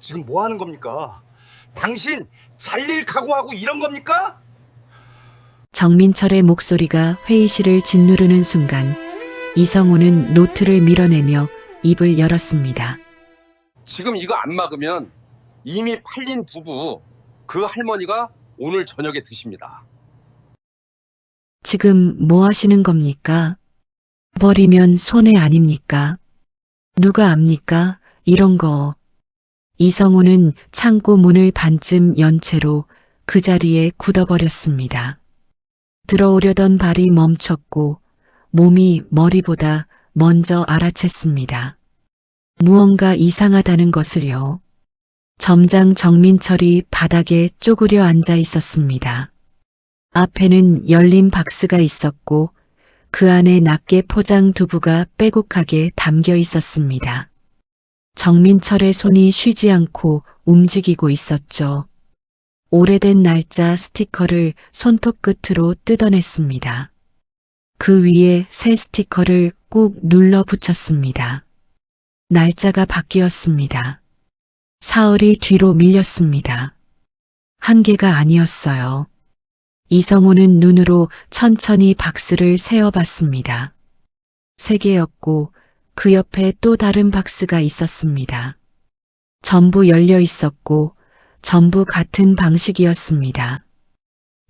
지금 뭐 하는 겁니까? 당신 잘릴 각오하고 이런 겁니까? 정민철의 목소리가 회의실을 짓누르는 순간 이성우는 노트를 밀어내며 입을 열었습니다. 지금 이거 안 막으면 이미 팔린 두부 그 할머니가 오늘 저녁에 드십니다. 지금 뭐 하시는 겁니까? 버리면 손해 아닙니까? 누가 압니까? 이런 거. 이성우는 창고 문을 반쯤 연 채로 그 자리에 굳어버렸습니다. 들어오려던 발이 멈췄고 몸이 머리보다 먼저 알아챘습니다. 무언가 이상하다는 것을요. 점장 정민철이 바닥에 쪼그려 앉아 있었습니다. 앞에는 열린 박스가 있었고 그 안에 낱개 포장 두부가 빼곡하게 담겨 있었습니다. 정민철의 손이 쉬지 않고 움직이고 있었죠. 오래된 날짜 스티커를 손톱 끝으로 뜯어냈습니다. 그 위에 새 스티커를 꾹 눌러 붙였습니다. 날짜가 바뀌었습니다. 사흘이 뒤로 밀렸습니다. 한 개가 아니었어요. 이성우는 눈으로 천천히 박스를 세어봤습니다. 세 개였고 그 옆에 또 다른 박스가 있었습니다. 전부 열려 있었고 전부 같은 방식이었습니다.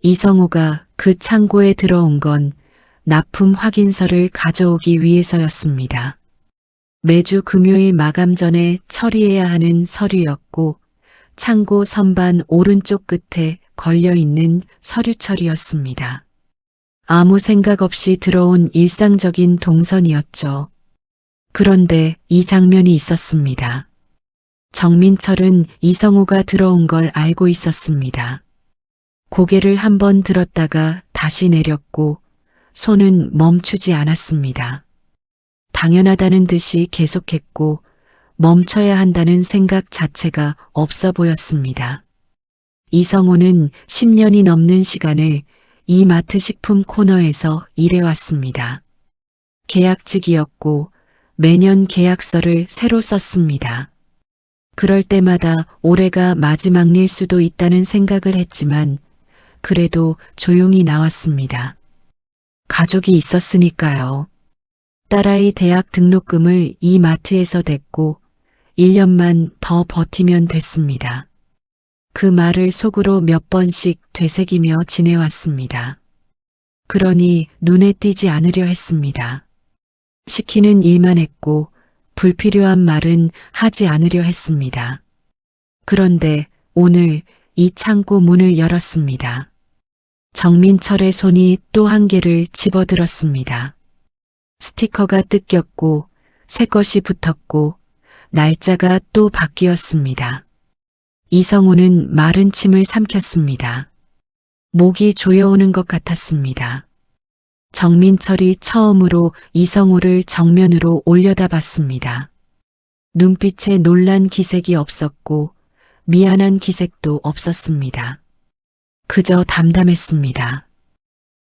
이성우가 그 창고에 들어온 건 납품 확인서를 가져오기 위해서였습니다. 매주 금요일 마감 전에 처리해야 하는 서류였고 창고 선반 오른쪽 끝에 걸려있는 서류철이었습니다. 아무 생각 없이 들어온 일상적인 동선이었죠. 그런데 이 장면이 있었습니다. 정민철은 이성우가 들어온 걸 알고 있었습니다. 고개를 한번 들었다가 다시 내렸고 손은 멈추지 않았습니다. 당연하다는 듯이 계속했고 멈춰야 한다는 생각 자체가 없어 보였습니다. 이성우는 10년이 넘는 시간을 이 마트 식품 코너에서 일해왔습니다. 계약직이었고 매년 계약서를 새로 썼습니다. 그럴 때마다 올해가 마지막일 수도 있다는 생각을 했지만 그래도 조용히 나왔습니다. 가족이 있었으니까요. 딸아이 대학 등록금을 이 마트에서 댔고 1년만 더 버티면 됐습니다. 그 말을 속으로 몇 번씩 되새기며 지내왔습니다. 그러니 눈에 띄지 않으려 했습니다. 시키는 일만 했고 불필요한 말은 하지 않으려 했습니다. 그런데 오늘 이 창고 문을 열었습니다. 정민철의 손이 또 한 개를 집어들었습니다. 스티커가 뜯겼고 새 것이 붙었고 날짜가 또 바뀌었습니다. 이성우는 마른 침을 삼켰습니다. 목이 조여오는 것 같았습니다. 정민철이 처음으로 이성우를 정면으로 올려다봤습니다. 눈빛에 놀란 기색이 없었고 미안한 기색도 없었습니다. 그저 담담했습니다.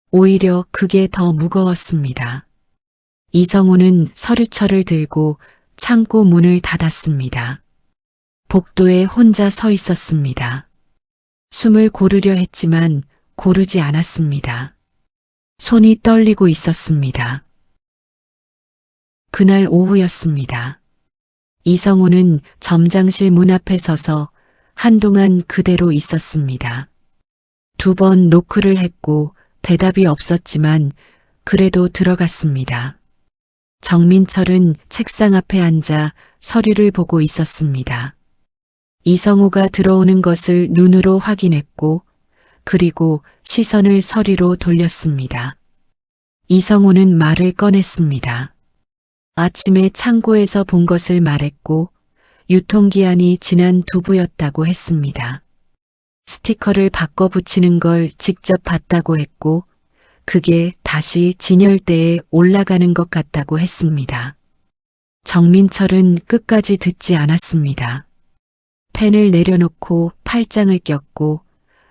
오히려 그게 더 무거웠습니다. 이성우는 서류철을 들고 창고 문을 닫았습니다. 복도에 혼자 서 있었습니다. 숨을 고르려 했지만 고르지 않았습니다. 손이 떨리고 있었습니다. 그날 오후였습니다. 이성우는 점장실 문 앞에 서서 한동안 그대로 있었습니다. 2번 노크를 했고 대답이 없었지만 그래도 들어갔습니다. 정민철은 책상 앞에 앉아 서류를 보고 있었습니다. 이성우가 들어오는 것을 눈으로 확인했고 그리고 시선을 서류로 돌렸습니다. 이성우는 말을 꺼냈습니다. 아침에 창고에서 본 것을 말했고 유통기한이 지난 두부였다고 했습니다. 스티커를 바꿔 붙이는 걸 직접 봤다고 했고 그게 다시 진열대에 올라가는 것 같다고 했습니다. 정민철은 끝까지 듣지 않았습니다. 펜을 내려놓고 팔짱을 꼈고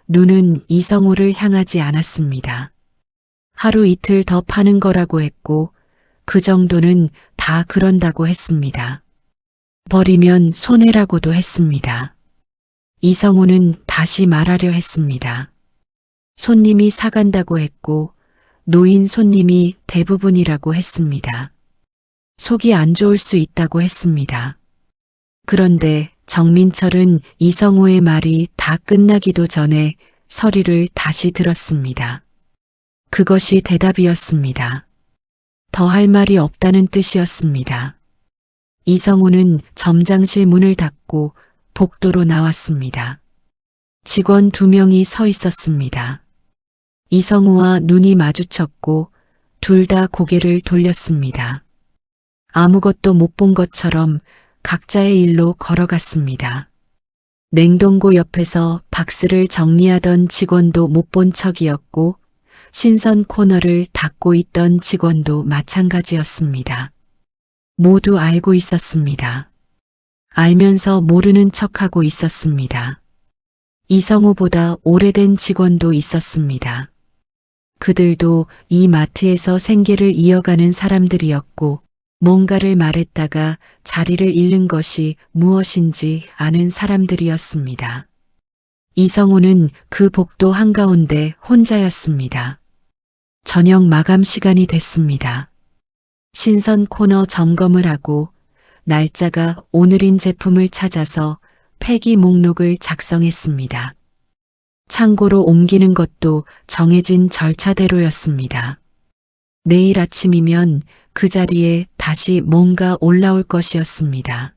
눈은 이성우를 향하지 않았습니다. 하루 이틀 더 파는 거라고 했고 그 정도는 다 그런다고 했습니다. 버리면 손해라고도 했습니다. 이성우는 다시 말하려 했습니다. 손님이 사간다고 했고 노인 손님이 대부분이라고 했습니다. 속이 안 좋을 수 있다고 했습니다. 그런데 정민철은 이성우의 말이 다 끝나기도 전에 서류를 다시 들었습니다. 그것이 대답이었습니다. 더 할 말이 없다는 뜻이었습니다. 이성우는 점장실 문을 닫고 복도로 나왔습니다. 직원 2명이 서 있었습니다. 이성우와 눈이 마주쳤고 둘 다 고개를 돌렸습니다. 아무것도 못 본 것처럼 각자의 일로 걸어갔습니다. 냉동고 옆에서 박스를 정리하던 직원도 못 본 척이었고 신선 코너를 닫고 있던 직원도 마찬가지였습니다. 모두 알고 있었습니다. 알면서 모르는 척하고 있었습니다. 이성우보다 오래된 직원도 있었습니다. 그들도 이 마트에서 생계를 이어가는 사람들이었고 뭔가를 말했다가 자리를 잃는 것이 무엇인지 아는 사람들이었습니다. 이성우는 그 복도 한가운데 혼자였습니다. 저녁 마감 시간이 됐습니다. 신선 코너 점검을 하고 날짜가 오늘인 제품을 찾아서 폐기 목록을 작성했습니다. 창고로 옮기는 것도 정해진 절차대로였습니다. 내일 아침이면 그 자리에 다시 뭔가 올라올 것이었습니다.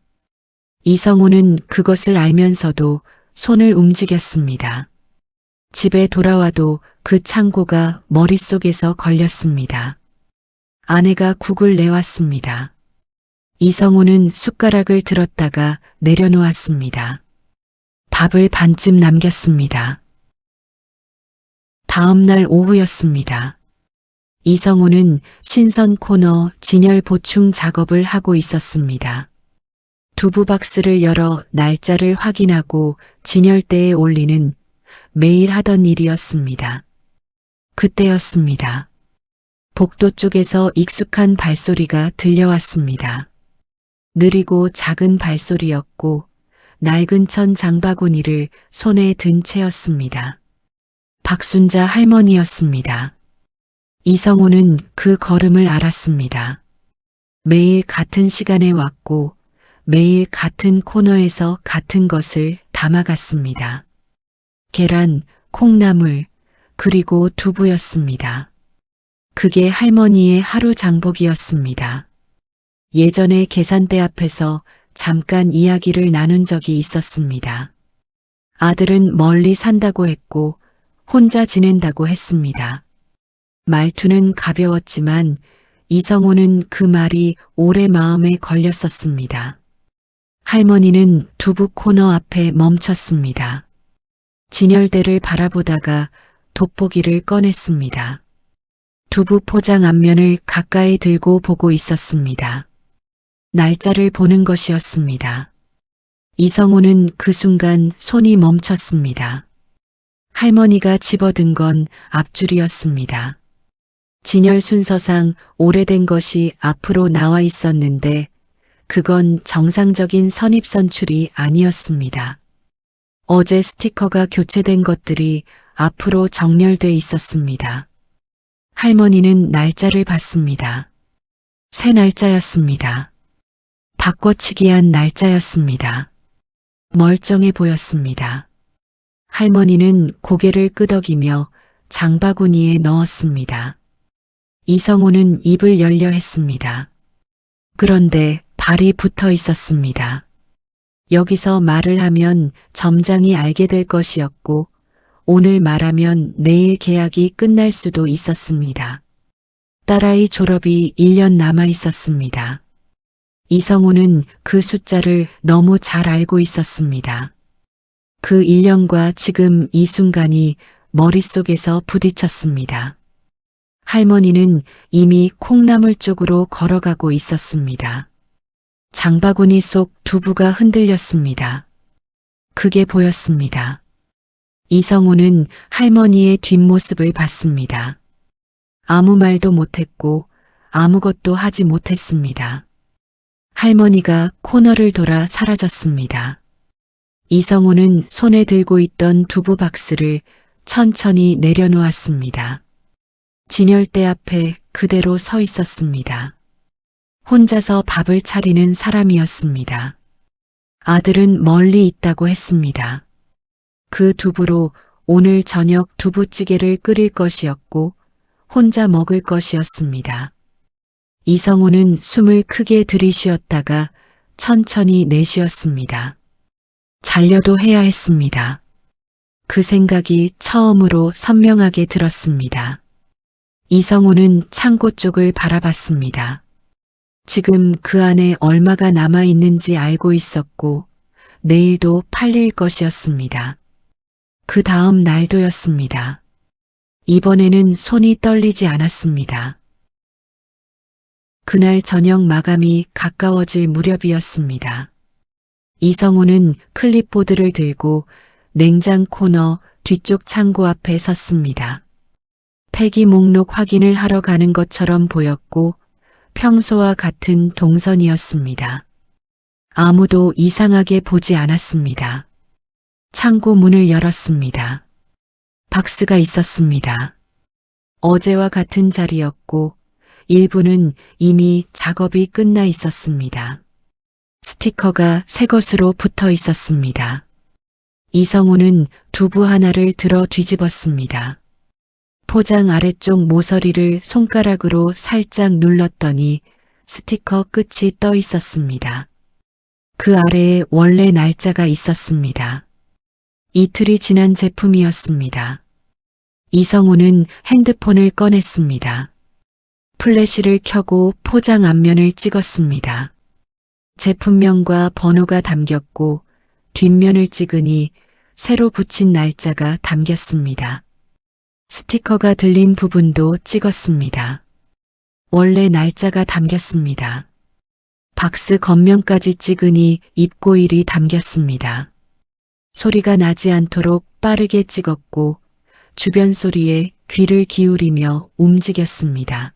이성우는 그것을 알면서도 손을 움직였습니다. 집에 돌아와도 그 창고가 머릿속에서 걸렸습니다. 아내가 국을 내왔습니다. 이성우는 숟가락을 들었다가 내려놓았습니다. 밥을 반쯤 남겼습니다. 다음 날 오후였습니다. 이성우는 신선 코너 진열 보충 작업을 하고 있었습니다. 두부 박스를 열어 날짜를 확인하고 진열대에 올리는 매일 하던 일이었습니다. 그때였습니다. 복도 쪽에서 익숙한 발소리가 들려왔습니다. 느리고 작은 발소리였고 낡은 천 장바구니를 손에 든 채였습니다. 박순자 할머니였습니다. 이성우는 그 걸음을 알았습니다. 매일 같은 시간에 왔고 매일 같은 코너에서 같은 것을 담아갔습니다. 계란, 콩나물, 그리고 두부였습니다. 그게 할머니의 하루 장복이었습니다. 예전에 계산대 앞에서 잠깐 이야기를 나눈 적이 있었습니다. 아들은 멀리 산다고 했고 혼자 지낸다고 했습니다. 말투는 가벼웠지만 이성우는 그 말이 오래 마음에 걸렸었습니다. 할머니는 두부 코너 앞에 멈췄습니다. 진열대를 바라보다가 돋보기를 꺼냈습니다. 두부 포장 앞면을 가까이 들고 보고 있었습니다. 날짜를 보는 것이었습니다. 이성우는 그 순간 손이 멈췄습니다. 할머니가 집어든 건 앞줄이었습니다. 진열 순서상 오래된 것이 앞으로 나와 있었는데 그건 정상적인 선입선출이 아니었습니다. 어제 스티커가 교체된 것들이 앞으로 정렬돼 있었습니다. 할머니는 날짜를 봤습니다. 새 날짜였습니다. 바꿔치기한 날짜였습니다. 멀쩡해 보였습니다. 할머니는 고개를 끄덕이며 장바구니에 넣었습니다. 이성우는 입을 열려 했습니다. 그런데 발이 붙어 있었습니다. 여기서 말을 하면 점장이 알게 될 것이었고 오늘 말하면 내일 계약이 끝날 수도 있었습니다. 딸아이 졸업이 1년 남아 있었습니다. 이성우는 그 숫자를 너무 잘 알고 있었습니다. 그 1년과 지금 이 순간이 머릿속에서 부딪혔습니다. 할머니는 이미 콩나물 쪽으로 걸어가고 있었습니다. 장바구니 속 두부가 흔들렸습니다. 그게 보였습니다. 이성우는 할머니의 뒷모습을 봤습니다. 아무 말도 못했고 아무것도 하지 못했습니다. 할머니가 코너를 돌아 사라졌습니다. 이성우는 손에 들고 있던 두부 박스를 천천히 내려놓았습니다. 진열대 앞에 그대로 서 있었습니다. 혼자서 밥을 차리는 사람이었습니다. 아들은 멀리 있다고 했습니다. 그 두부로 오늘 저녁 두부찌개를 끓일 것이었고 혼자 먹을 것이었습니다. 이성우는 숨을 크게 들이쉬었다가 천천히 내쉬었습니다. 잘려도 해야 했습니다. 그 생각이 처음으로 선명하게 들었습니다. 이성우는 창고 쪽을 바라봤습니다. 지금 그 안에 얼마가 남아있는지 알고 있었고 내일도 팔릴 것이었습니다. 그 다음 날도였습니다. 이번에는 손이 떨리지 않았습니다. 그날 저녁 마감이 가까워질 무렵이었습니다. 이성우는 클립보드를 들고 냉장 코너 뒤쪽 창고 앞에 섰습니다. 폐기 목록 확인을 하러 가는 것처럼 보였고 평소와 같은 동선이었습니다. 아무도 이상하게 보지 않았습니다. 창고 문을 열었습니다. 박스가 있었습니다. 어제와 같은 자리였고 일부는 이미 작업이 끝나 있었습니다. 스티커가 새 것으로 붙어 있었습니다. 이성우는 두부 하나를 들어 뒤집었습니다. 포장 아래쪽 모서리를 손가락으로 살짝 눌렀더니 스티커 끝이 떠 있었습니다. 그 아래에 원래 날짜가 있었습니다. 이틀이 지난 제품이었습니다. 이성우는 핸드폰을 꺼냈습니다. 플래시를 켜고 포장 앞면을 찍었습니다. 제품명과 번호가 담겼고 뒷면을 찍으니 새로 붙인 날짜가 담겼습니다. 스티커가 들린 부분도 찍었습니다. 원래 날짜가 담겼습니다. 박스 겉면까지 찍으니 입고일이 담겼습니다. 소리가 나지 않도록 빠르게 찍었고 주변 소리에 귀를 기울이며 움직였습니다.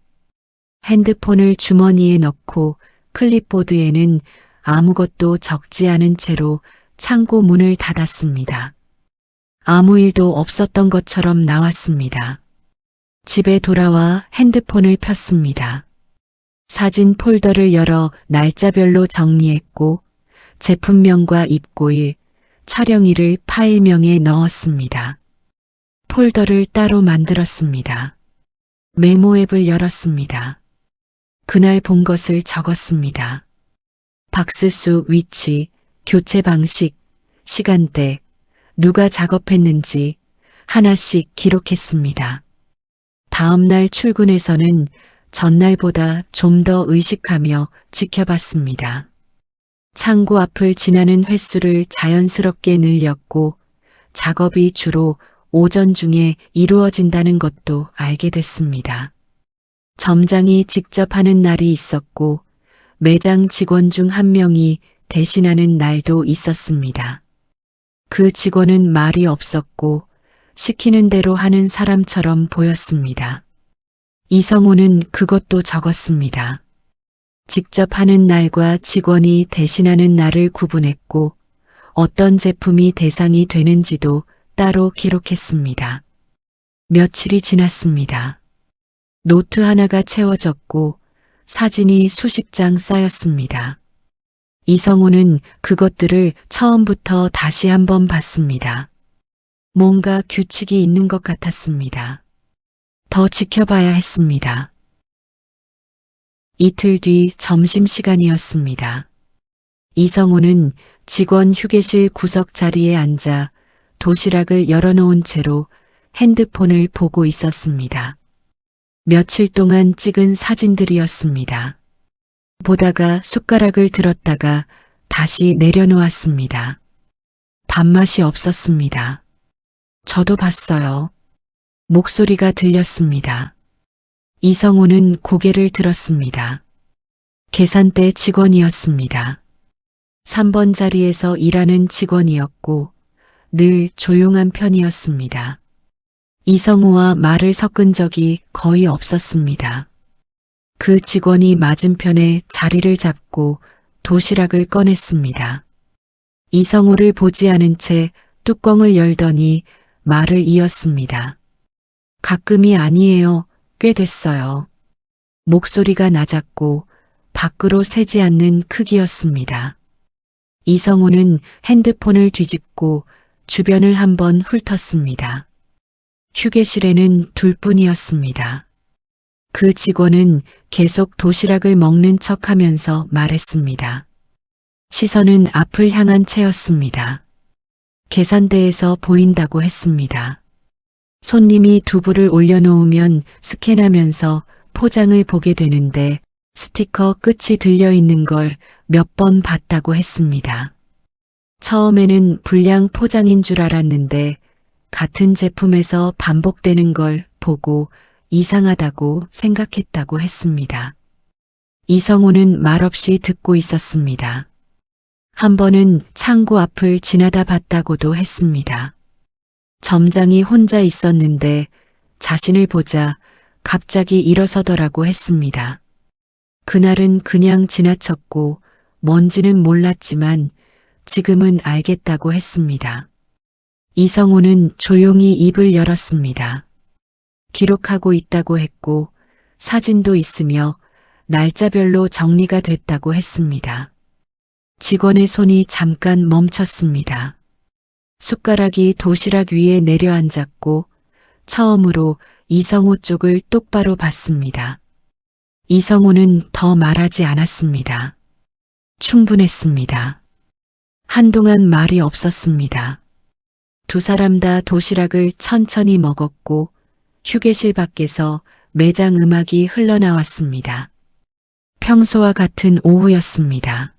핸드폰을 주머니에 넣고 클립보드에는 아무것도 적지 않은 채로 창고 문을 닫았습니다. 아무 일도 없었던 것처럼 나왔습니다. 집에 돌아와 핸드폰을 폈습니다. 사진 폴더를 열어 날짜별로 정리했고 제품명과 입고일, 촬영일을 파일명에 넣었습니다. 폴더를 따로 만들었습니다. 메모 앱을 열었습니다. 그날 본 것을 적었습니다. 박스 수 위치, 교체 방식, 시간대, 누가 작업했는지 하나씩 기록했습니다. 다음 날 출근해서는 전날보다 좀 더 의식하며 지켜봤습니다. 창고 앞을 지나는 횟수를 자연스럽게 늘렸고 작업이 주로 오전 중에 이루어진다는 것도 알게 됐습니다. 점장이 직접 하는 날이 있었고 매장 직원 중 한 명이 대신하는 날도 있었습니다. 그 직원은 말이 없었고 시키는 대로 하는 사람처럼 보였습니다. 이성우는 그것도 적었습니다. 직접 하는 날과 직원이 대신하는 날을 구분했고 어떤 제품이 대상이 되는지도 따로 기록했습니다. 며칠이 지났습니다. 노트 하나가 채워졌고 사진이 수십 장 쌓였습니다. 이성우는 그것들을 처음부터 다시 한번 봤습니다. 뭔가 규칙이 있는 것 같았습니다. 더 지켜봐야 했습니다. 이틀 뒤 점심시간이었습니다. 이성우는 직원 휴게실 구석 자리에 앉아 도시락을 열어놓은 채로 핸드폰을 보고 있었습니다. 며칠 동안 찍은 사진들이었습니다. 보다가 숟가락을 들었다가 다시 내려놓았습니다. 밥맛이 없었습니다. 저도 봤어요. 목소리가 들렸습니다. 이성우는 고개를 들었습니다. 계산대 직원이었습니다. 3번 자리에서 일하는 직원이었고 늘 조용한 편이었습니다. 이성우와 말을 섞은 적이 거의 없었습니다. 그 직원이 맞은편에 자리를 잡고 도시락을 꺼냈습니다. 이성우를 보지 않은 채 뚜껑을 열더니 말을 이었습니다. 가끔이 아니에요. 꽤 됐어요. 목소리가 낮았고 밖으로 새지 않는 크기였습니다. 이성우는 핸드폰을 뒤집고 주변을 한번 훑었습니다. 휴게실에는 둘뿐이었습니다. 그 직원은 계속 도시락을 먹는 척하면서 말했습니다. 시선은 앞을 향한 채였습니다. 계산대에서 보인다고 했습니다. 손님이 두부를 올려놓으면 스캔하면서 포장을 보게 되는데 스티커 끝이 들려있는 걸 몇 번 봤다고 했습니다. 처음에는 불량 포장인 줄 알았는데 같은 제품에서 반복되는 걸 보고 이상하다고 생각했다고 했습니다. 이성우는 말없이 듣고 있었습니다. 한 번은 창고 앞을 지나다 봤다고도 했습니다. 점장이 혼자 있었는데 자신을 보자 갑자기 일어서더라고 했습니다. 그날은 그냥 지나쳤고 뭔지는 몰랐지만 지금은 알겠다고 했습니다. 이성우는 조용히 입을 열었습니다. 기록하고 있다고 했고 사진도 있으며 날짜별로 정리가 됐다고 했습니다. 직원의 손이 잠깐 멈췄습니다. 숟가락이 도시락 위에 내려앉았고 처음으로 이성우 쪽을 똑바로 봤습니다. 이성우는 더 말하지 않았습니다. 충분했습니다. 한동안 말이 없었습니다. 두 사람 다 도시락을 천천히 먹었고 휴게실 밖에서 매장 음악이 흘러나왔습니다. 평소와 같은 오후였습니다.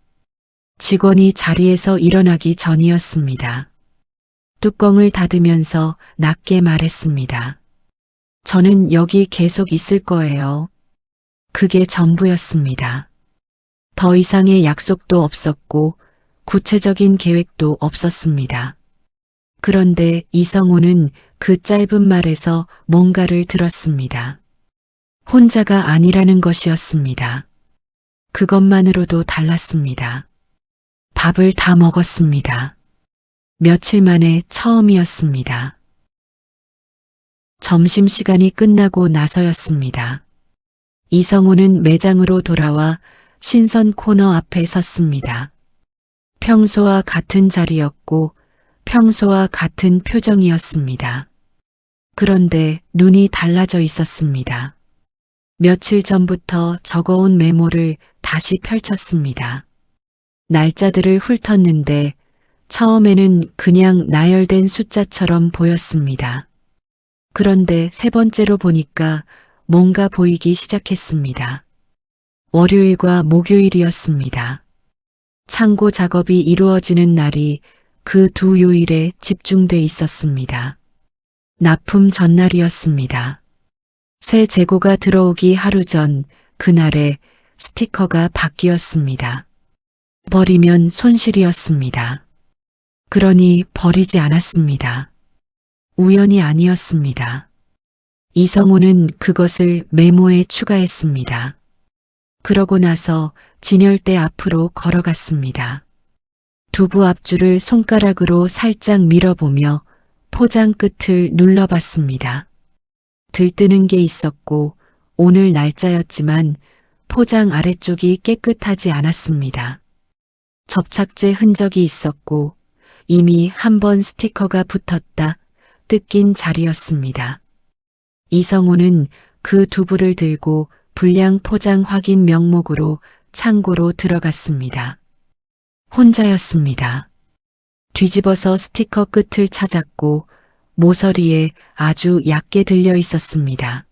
직원이 자리에서 일어나기 전이었습니다. 뚜껑을 닫으면서 낮게 말했습니다. 저는 여기 계속 있을 거예요. 그게 전부였습니다. 더 이상의 약속도 없었고 구체적인 계획도 없었습니다. 그런데 이성우는 그 짧은 말에서 뭔가를 들었습니다. 혼자가 아니라는 것이었습니다. 그것만으로도 달랐습니다. 밥을 다 먹었습니다. 며칠 만에 처음이었습니다. 점심시간이 끝나고 나서였습니다. 이성우는 매장으로 돌아와 신선 코너 앞에 섰습니다. 평소와 같은 자리였고 평소와 같은 표정이었습니다. 그런데 눈이 달라져 있었습니다. 며칠 전부터 적어온 메모를 다시 펼쳤습니다. 날짜들을 훑었는데 처음에는 그냥 나열된 숫자처럼 보였습니다. 그런데 세 번째로 보니까 뭔가 보이기 시작했습니다. 월요일과 목요일이었습니다. 창고 작업이 이루어지는 날이 그 두 요일에 집중돼 있었습니다. 납품 전날이었습니다. 새 재고가 들어오기 하루 전 그날에 스티커가 바뀌었습니다. 버리면 손실이었습니다. 그러니 버리지 않았습니다. 우연이 아니었습니다. 이성우는 그것을 메모에 추가했습니다. 그러고 나서 진열대 앞으로 걸어갔습니다. 두부 앞줄을 손가락으로 살짝 밀어보며 포장 끝을 눌러봤습니다. 들뜨는 게 있었고 오늘 날짜였지만 포장 아래쪽이 깨끗하지 않았습니다. 접착제 흔적이 있었고 이미 한 번 스티커가 붙었다 뜯긴 자리였습니다. 이성우는 그 두부를 들고 불량 포장 확인 명목으로 창고로 들어갔습니다. 혼자였습니다. 뒤집어서 스티커 끝을 찾았고 모서리에 아주 얕게 들려 있었습니다.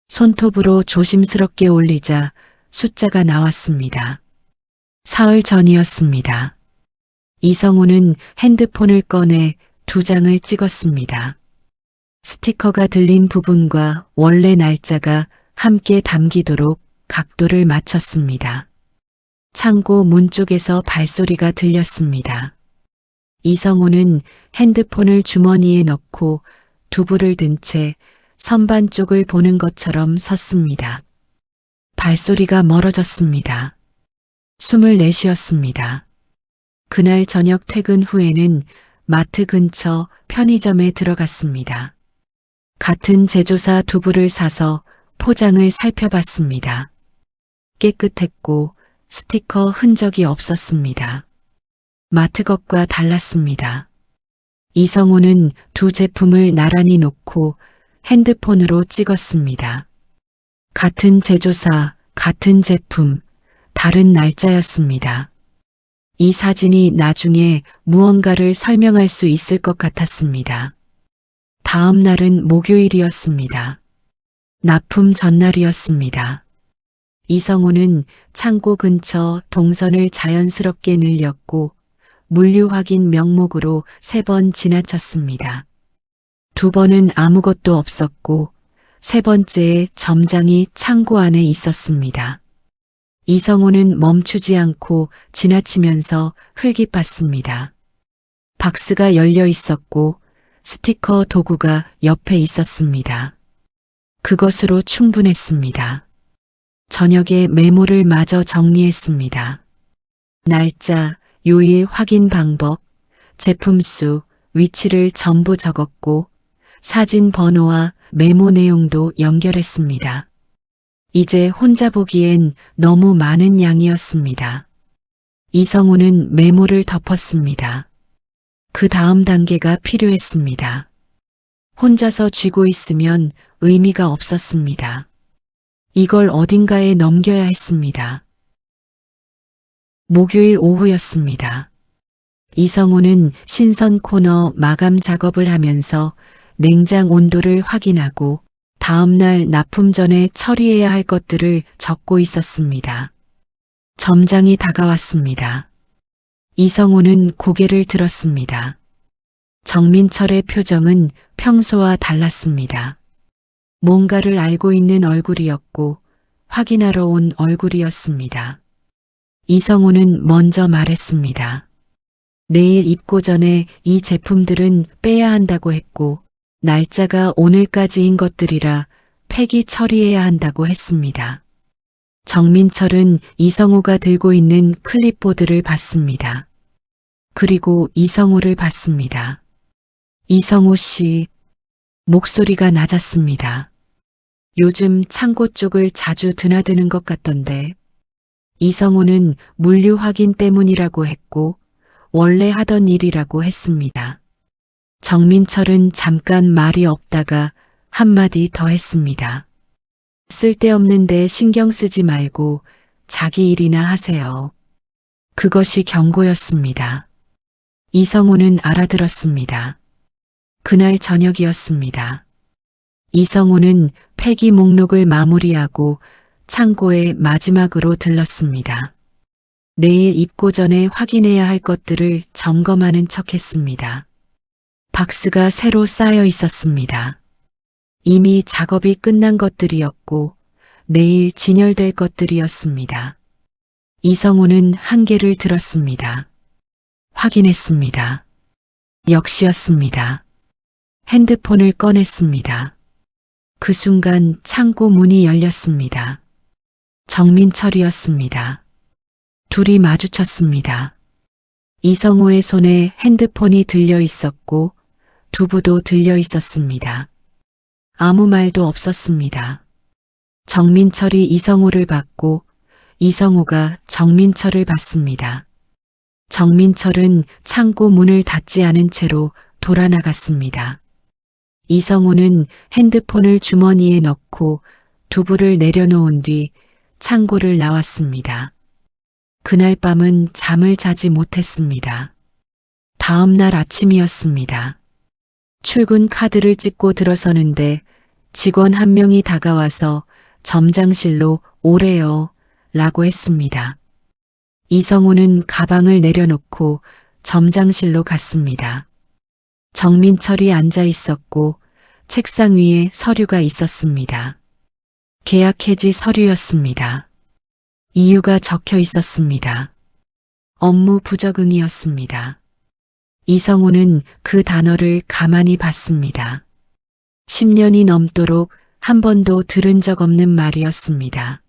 손톱으로 조심스럽게 올리자 숫자가 나왔습니다. 사흘 전이었습니다. 이성우는 핸드폰을 꺼내 2장을 찍었습니다. 스티커가 들린 부분과 원래 날짜가 함께 담기도록 각도를 맞췄습니다. 창고 문 쪽에서 발소리가 들렸습니다. 이성우는 핸드폰을 주머니에 넣고 두부를 든 채 선반 쪽을 보는 것처럼 섰습니다. 발소리가 멀어졌습니다. 24시였습니다. 그날 저녁 퇴근 후에는 마트 근처 편의점에 들어갔습니다. 같은 제조사 두부를 사서 포장을 살펴봤습니다. 깨끗했고 스티커 흔적이 없었습니다. 마트 것과 달랐습니다. 이성우는 두 제품을 나란히 놓고 핸드폰으로 찍었습니다. 같은 제조사, 같은 제품, 다른 날짜였습니다. 이 사진이 나중에 무언가를 설명할 수 있을 것 같았습니다. 다음 날은 목요일이었습니다. 납품 전날이었습니다. 이성우는 창고 근처 동선을 자연스럽게 늘렸고 물류 확인 명목으로 3번 지나쳤습니다. 2번은 아무것도 없었고 3번째에 점장이 창고 안에 있었습니다. 이성우는 멈추지 않고 지나치면서 흘깃봤습니다. 박스가 열려 있었고 스티커 도구가 옆에 있었습니다. 그것으로 충분했습니다. 저녁에 메모를 마저 정리했습니다. 날짜, 요일 확인 방법, 제품 수, 위치를 전부 적었고 사진 번호와 메모 내용도 연결했습니다. 이제 혼자 보기엔 너무 많은 양이었습니다. 이성우는 메모를 덮었습니다. 그 다음 단계가 필요했습니다. 혼자서 쥐고 있으면 의미가 없었습니다. 이걸 어딘가에 넘겨야 했습니다. 목요일 오후였습니다. 이성우는 신선 코너 마감 작업을 하면서 냉장 온도를 확인하고 다음날 납품 전에 처리해야 할 것들을 적고 있었습니다. 점장이 다가왔습니다. 이성우는 고개를 들었습니다. 정민철의 표정은 평소와 달랐습니다. 뭔가를 알고 있는 얼굴이었고 확인하러 온 얼굴이었습니다. 이성우는 먼저 말했습니다. 내일 입고 전에 이 제품들은 빼야 한다고 했고 날짜가 오늘까지인 것들이라 폐기 처리해야 한다고 했습니다. 정민철은 이성우가 들고 있는 클립보드를 봤습니다. 그리고 이성우를 봤습니다. 이성우 씨, 목소리가 낮았습니다. 요즘 창고 쪽을 자주 드나드는 것 같던데. 이성우는 물류 확인 때문이라고 했고 원래 하던 일이라고 했습니다. 정민철은 잠깐 말이 없다가 한마디 더 했습니다. 쓸데없는데 신경 쓰지 말고 자기 일이나 하세요. 그것이 경고였습니다. 이성우는 알아들었습니다. 그날 저녁이었습니다. 이성우는 폐기 목록을 마무리하고 창고에 마지막으로 들렀습니다. 내일 입고 전에 확인해야 할 것들을 점검하는 척했습니다. 박스가 새로 쌓여 있었습니다. 이미 작업이 끝난 것들이었고 내일 진열될 것들이었습니다. 이성우는 한 개를 들었습니다. 확인했습니다. 역시였습니다. 핸드폰을 꺼냈습니다. 그 순간 창고 문이 열렸습니다. 정민철이었습니다. 둘이 마주쳤습니다. 이성우의 손에 핸드폰이 들려 있었고 두부도 들려 있었습니다. 아무 말도 없었습니다. 정민철이 이성우를 봤고 이성우가 정민철을 봤습니다. 정민철은 창고 문을 닫지 않은 채로 돌아나갔습니다. 이성우는 핸드폰을 주머니에 넣고 두부를 내려놓은 뒤 창고를 나왔습니다. 그날 밤은 잠을 자지 못했습니다. 다음 날 아침이었습니다. 출근 카드를 찍고 들어서는데 직원 한 명이 다가와서 점장실로 오래요 라고 했습니다. 이성우는 가방을 내려놓고 점장실로 갔습니다. 정민철이 앉아 있었고 책상 위에 서류가 있었습니다. 계약 해지 서류였습니다. 이유가 적혀 있었습니다. 업무 부적응이었습니다. 이성우는 그 단어를 가만히 봤습니다. 10년이 넘도록 한 번도 들은 적 없는 말이었습니다.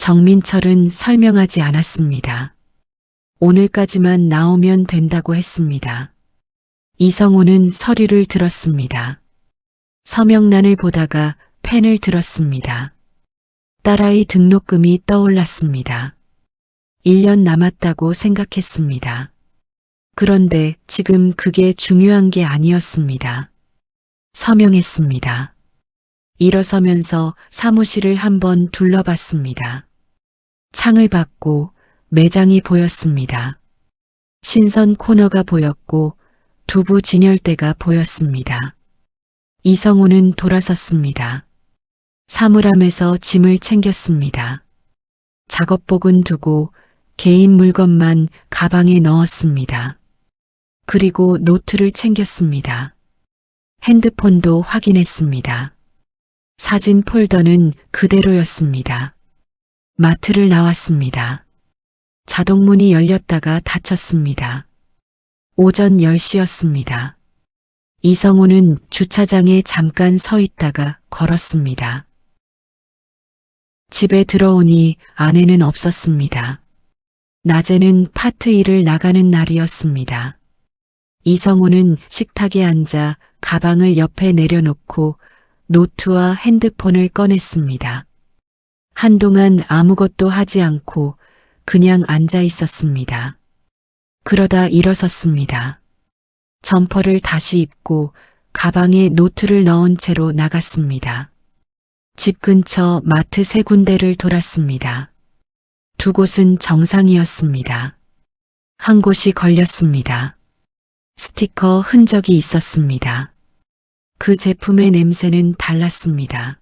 정민철은 설명하지 않았습니다. 오늘까지만 나오면 된다고 했습니다. 이성호는 서류를 들었습니다. 서명란을 보다가 펜을 들었습니다. 딸아이 등록금이 떠올랐습니다. 1년 남았다고 생각했습니다. 그런데 지금 그게 중요한 게 아니었습니다. 서명했습니다. 일어서면서 사무실을 한번 둘러봤습니다. 창을 받고 매장이 보였습니다. 신선 코너가 보였고 두부 진열대가 보였습니다. 이성호는 돌아섰습니다. 사물함에서 짐을 챙겼습니다. 작업복은 두고 개인 물건만 가방에 넣었습니다. 그리고 노트를 챙겼습니다. 핸드폰도 확인했습니다. 사진 폴더는 그대로였습니다. 마트를 나왔습니다. 자동문이 열렸다가 닫혔습니다. 오전 10시였습니다. 이성호는 주차장에 잠깐 서 있다가 걸었습니다. 집에 들어오니 아내는 없었습니다. 낮에는 파트 일을 나가는 날이었습니다. 이성호는 식탁에 앉아 가방을 옆에 내려놓고 노트와 핸드폰을 꺼냈습니다. 한동안 아무것도 하지 않고 그냥 앉아 있었습니다. 그러다 일어섰습니다. 점퍼를 다시 입고 가방에 노트를 넣은 채로 나갔습니다. 집 근처 마트 3군데를 돌았습니다. 2곳은 정상이었습니다. 한 곳이 걸렸습니다. 스티커 흔적이 있었습니다. 그 제품의 냄새는 달랐습니다.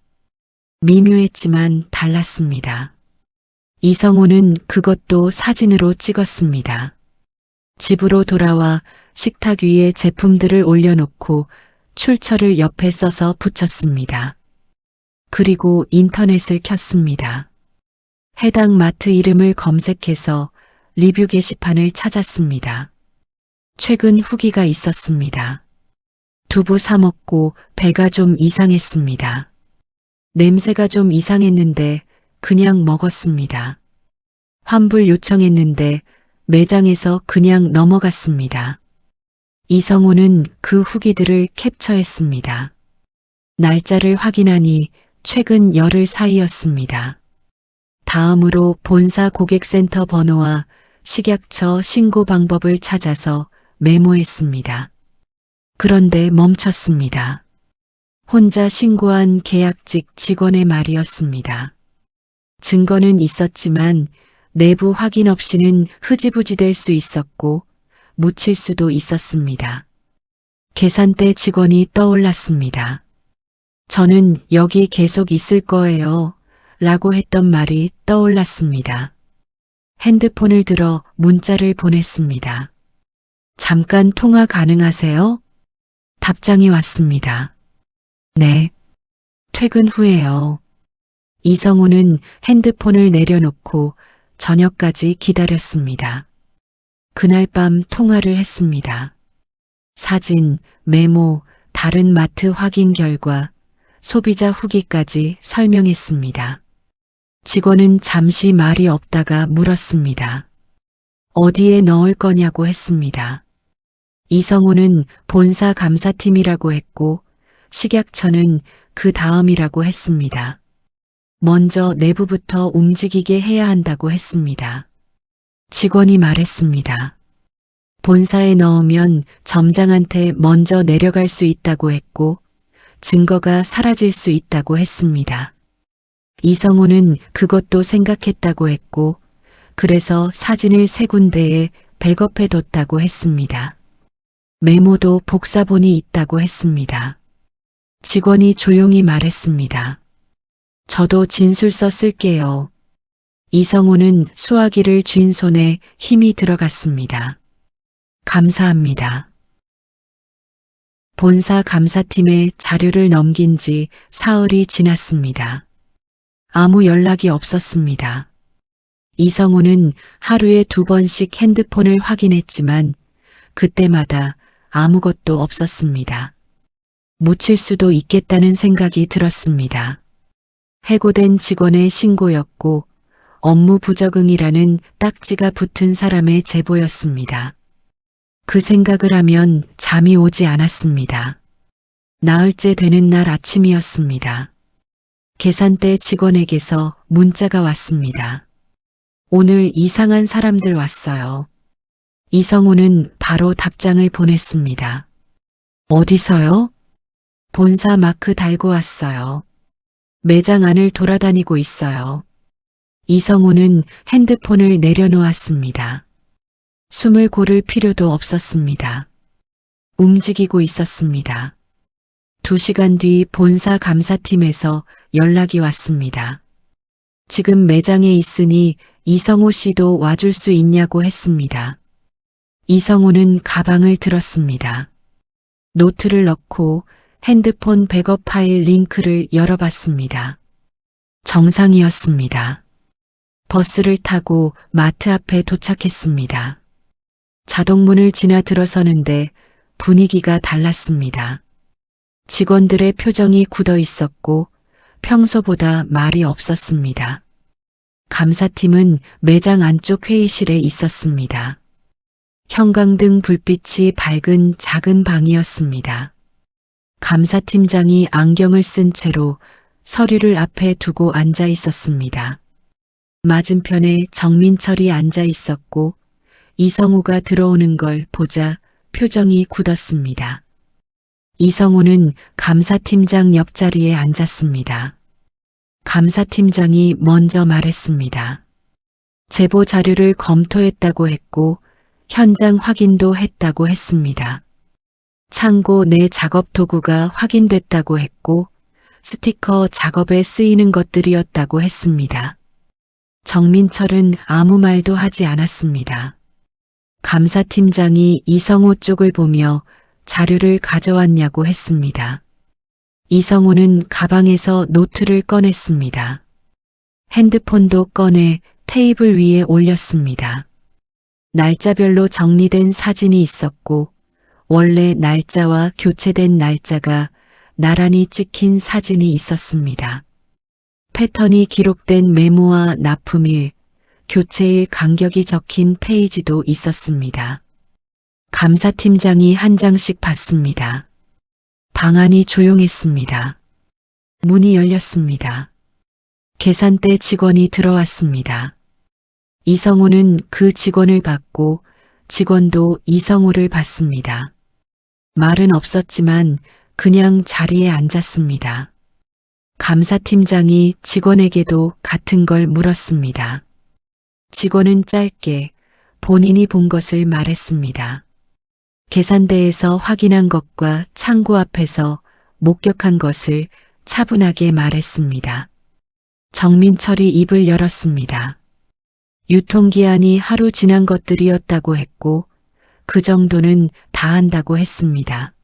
미묘했지만 달랐습니다. 이성호는 그것도 사진으로 찍었습니다. 집으로 돌아와 식탁 위에 제품들을 올려놓고 출처를 옆에 써서 붙였습니다. 그리고 인터넷을 켰습니다. 해당 마트 이름을 검색해서 리뷰 게시판을 찾았습니다. 최근 후기가 있었습니다. 두부 사 먹고 배가 좀 이상했습니다. 냄새가 좀 이상했는데 그냥 먹었습니다. 환불 요청했는데 매장에서 그냥 넘어갔습니다. 이성호는 그 후기들을 캡처했습니다. 날짜를 확인하니 최근 열흘 사이였습니다. 다음으로 본사 고객센터 번호와 식약처 신고 방법을 찾아서 메모했습니다. 그런데 멈췄습니다. 혼자 신고한 계약직 직원의 말이었습니다. 증거는 있었지만 내부 확인 없이는 흐지부지 될 수 있었고 묻힐 수도 있었습니다. 계산대 직원이 떠올랐습니다. 저는 여기 계속 있을 거예요. 라고 했던 말이 떠올랐습니다. 핸드폰을 들어 문자를 보냈습니다. 잠깐 통화 가능하세요? 답장이 왔습니다. 네. 퇴근 후에요. 이성호는 핸드폰을 내려놓고 저녁까지 기다렸습니다. 그날 밤 통화를 했습니다. 사진, 메모, 다른 마트 확인 결과, 소비자 후기까지 설명했습니다. 직원은 잠시 말이 없다가 물었습니다. 어디에 넣을 거냐고 했습니다. 이성호는 본사 감사팀이라고 했고 식약처는 그 다음이라고 했습니다. 먼저 내부부터 움직이게 해야 한다고 했습니다. 직원이 말했습니다. 본사에 넣으면 점장한테 먼저 내려갈 수 있다고 했고 증거가 사라질 수 있다고 했습니다. 이성호는 그것도 생각했다고 했고 그래서 사진을 3군데에 백업해뒀다고 했습니다. 메모도 복사본이 있다고 했습니다. 직원이 조용히 말했습니다. 저도 진술서 쓸게요. 이성호는 수화기를 쥔 손에 힘이 들어갔습니다. 감사합니다. 본사 감사팀에 자료를 넘긴 지 사흘이 지났습니다. 아무 연락이 없었습니다. 이성호는 하루에 2번씩 핸드폰을 확인했지만 그때마다 아무것도 없었습니다. 묻힐 수도 있겠다는 생각이 들었습니다. 해고된 직원의 신고였고 업무 부적응이라는 딱지가 붙은 사람의 제보였습니다. 그 생각을 하면 잠이 오지 않았습니다. 나흘째 되는 날 아침이었습니다. 계산대 직원에게서 문자가 왔습니다. 오늘 이상한 사람들 왔어요. 이성우는 바로 답장을 보냈습니다. 어디서요? 본사 마크 달고 왔어요. 매장 안을 돌아다니고 있어요. 이성우는 핸드폰을 내려놓았습니다. 숨을 고를 필요도 없었습니다. 움직이고 있었습니다. 2시간 뒤 본사 감사팀에서 연락이 왔습니다. 지금 매장에 있으니 이성우 씨도 와줄 수 있냐고 했습니다. 이성우는 가방을 들었습니다. 노트를 넣고 핸드폰 백업 파일 링크를 열어봤습니다. 정상이었습니다. 버스를 타고 마트 앞에 도착했습니다. 자동문을 지나 들어서는데 분위기가 달랐습니다. 직원들의 표정이 굳어 있었고 평소보다 말이 없었습니다. 감사팀은 매장 안쪽 회의실에 있었습니다. 형광등 불빛이 밝은 작은 방이었습니다. 감사팀장이 안경을 쓴 채로 서류를 앞에 두고 앉아 있었습니다. 맞은편에 정민철이 앉아 있었고 이성우가 들어오는 걸 보자 표정이 굳었습니다. 이성우는 감사팀장 옆자리에 앉았습니다. 감사팀장이 먼저 말했습니다. 제보 자료를 검토했다고 했고 현장 확인도 했다고 했습니다. 창고 내 작업 도구가 확인됐다고 했고 스티커 작업에 쓰이는 것들이었다고 했습니다. 정민철은 아무 말도 하지 않았습니다. 감사팀장이 이성우 쪽을 보며 자료를 가져왔냐고 했습니다. 이성우는 가방에서 노트를 꺼냈습니다. 핸드폰도 꺼내 테이블 위에 올렸습니다. 날짜별로 정리된 사진이 있었고 원래 날짜와 교체된 날짜가 나란히 찍힌 사진이 있었습니다. 패턴이 기록된 메모와 납품일, 교체일 간격이 적힌 페이지도 있었습니다. 감사팀장이 한 장씩 봤습니다. 방 안이 조용했습니다. 문이 열렸습니다. 계산대 직원이 들어왔습니다. 이성우는 그 직원을 봤고 직원도 이성우를 봤습니다. 말은 없었지만 그냥 자리에 앉았습니다. 감사팀장이 직원에게도 같은 걸 물었습니다. 직원은 짧게 본인이 본 것을 말했습니다. 계산대에서 확인한 것과 창고 앞에서 목격한 것을 차분하게 말했습니다. 정민철이 입을 열었습니다. 유통기한이 하루 지난 것들이었다고 했고 그 정도는 다 한다고 했습니다.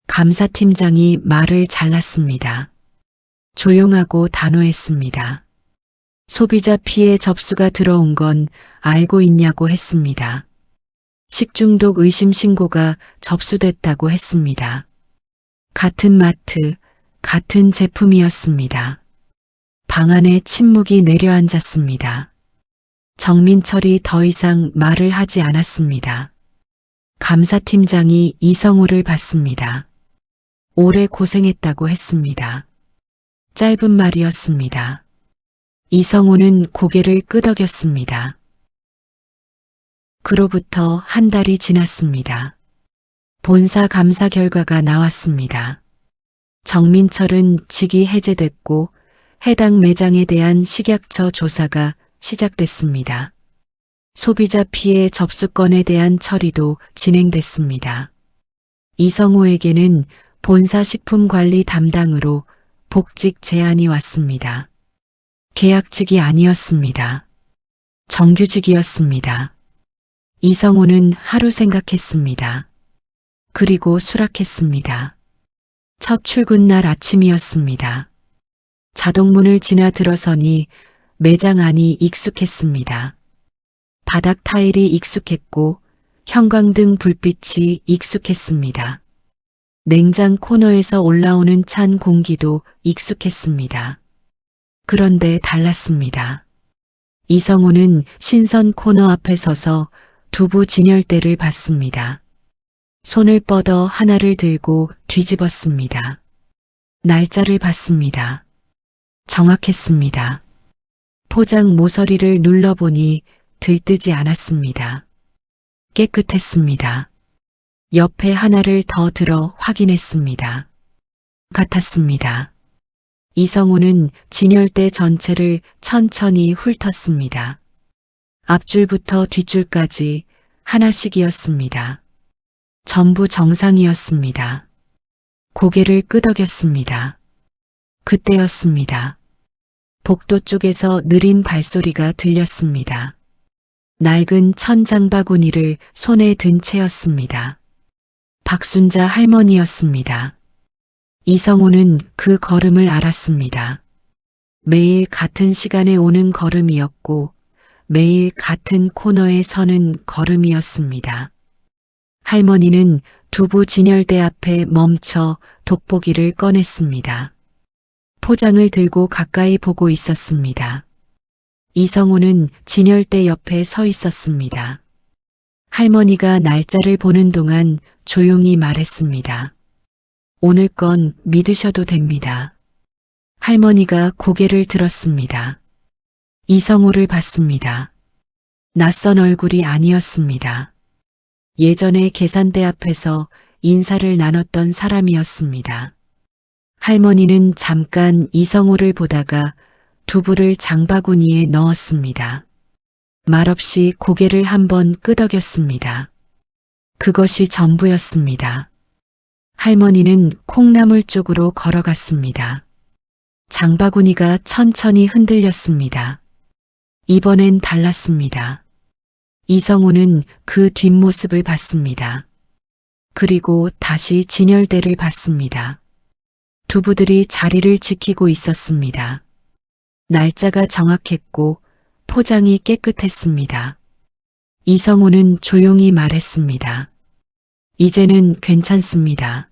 감사팀장이 말을 잘랐습니다. 조용하고 단호했습니다. 소비자 피해 접수가 들어온 건 알고 있냐고 했습니다. 식중독 의심 신고가 접수됐다고 했습니다. 같은 마트, 같은 제품이었습니다. 방 안에 침묵이 내려앉았습니다. 정민철이 더 이상 말을 하지 않았습니다. 감사팀장이 이성우를 봤습니다. 오래 고생했다고 했습니다. 짧은 말이었습니다. 이성우는 고개를 끄덕였습니다. 그로부터 한 달이 지났습니다. 본사 감사 결과가 나왔습니다. 정민철은 직위 해제됐고 해당 매장에 대한 식약처 조사가 시작됐습니다. 소비자 피해 접수건에 대한 처리도 진행됐습니다. 이성우에게는 본사 식품관리 담당으로 복직 제안이 왔습니다. 계약직이 아니었습니다. 정규직이었습니다. 이성우는 하루 생각했습니다. 그리고 수락했습니다. 첫 출근 날 아침이었습니다. 자동문을 지나 들어서니 매장 안이 익숙했습니다. 바닥 타일이 익숙했고 형광등 불빛이 익숙했습니다. 냉장 코너에서 올라오는 찬 공기도 익숙했습니다. 그런데 달랐습니다. 이성우는 신선 코너 앞에 서서 두부 진열대를 봤습니다. 손을 뻗어 하나를 들고 뒤집었습니다. 날짜를 봤습니다. 정확했습니다. 포장 모서리를 눌러보니 들뜨지 않았습니다. 깨끗했습니다. 옆에 하나를 더 들어 확인했습니다. 같았습니다. 이성우는 진열대 전체를 천천히 훑었습니다. 앞줄부터 뒷줄까지 하나씩이었습니다. 전부 정상이었습니다. 고개를 끄덕였습니다. 그때였습니다. 복도 쪽에서 느린 발소리가 들렸습니다. 낡은 천장바구니를 손에 든 채였습니다. 박순자 할머니였습니다. 이성우는 그 걸음을 알았습니다. 매일 같은 시간에 오는 걸음이었고 매일 같은 코너에 서는 걸음이었습니다. 할머니는 두부 진열대 앞에 멈춰 돋보기를 꺼냈습니다. 포장을 들고 가까이 보고 있었습니다. 이성우는 진열대 옆에 서 있었습니다. 할머니가 날짜를 보는 동안 조용히 말했습니다. 오늘 건 믿으셔도 됩니다. 할머니가 고개를 들었습니다. 이성우를 봤습니다. 낯선 얼굴이 아니었습니다. 예전에 계산대 앞에서 인사를 나눴던 사람이었습니다. 할머니는 잠깐 이성우를 보다가 두부를 장바구니에 넣었습니다. 말없이 고개를 한번 끄덕였습니다. 그것이 전부였습니다. 할머니는 콩나물 쪽으로 걸어갔습니다. 장바구니가 천천히 흔들렸습니다. 이번엔 달랐습니다. 이성우는 그 뒷모습을 봤습니다. 그리고 다시 진열대를 봤습니다. 두부들이 자리를 지키고 있었습니다. 날짜가 정확했고 포장이 깨끗했습니다. 이성우는 조용히 말했습니다. 이제는 괜찮습니다.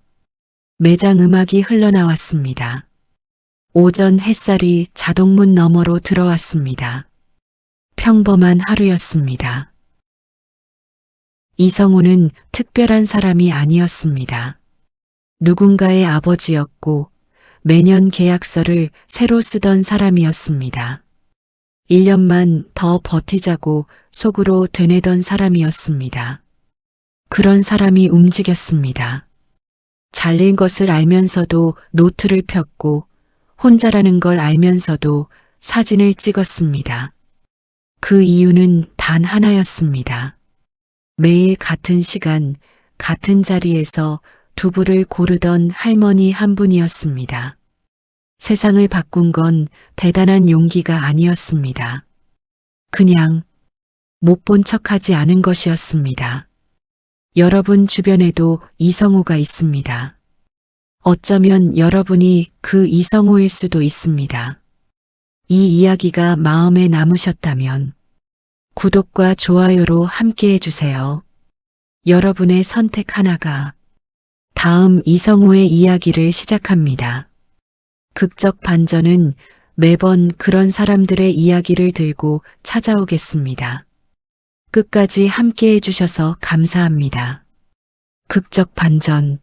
매장 음악이 흘러나왔습니다. 오전 햇살이 자동문 너머로 들어왔습니다. 평범한 하루였습니다. 이성우는 특별한 사람이 아니었습니다. 누군가의 아버지였고 매년 계약서를 새로 쓰던 사람이었습니다. 1년만 더 버티자고 속으로 되뇌던 사람이었습니다. 그런 사람이 움직였습니다. 잘린 것을 알면서도 노트를 폈고 혼자라는 걸 알면서도 사진을 찍었습니다. 그 이유는 단 하나였습니다. 매일 같은 시간, 같은 자리에서 두부를 고르던 할머니 한 분이었습니다. 세상을 바꾼 건 대단한 용기가 아니었습니다. 그냥 못 본 척하지 않은 것이었습니다. 여러분 주변에도 이성우가 있습니다. 어쩌면 여러분이 그 이성우일 수도 있습니다. 이 이야기가 마음에 남으셨다면 구독과 좋아요로 함께 해주세요. 여러분의 선택 하나가 다음 이성우의 이야기를 시작합니다. 극적 반전은 매번 그런 사람들의 이야기를 들고 찾아오겠습니다. 끝까지 함께 해주셔서 감사합니다. 극적 반전.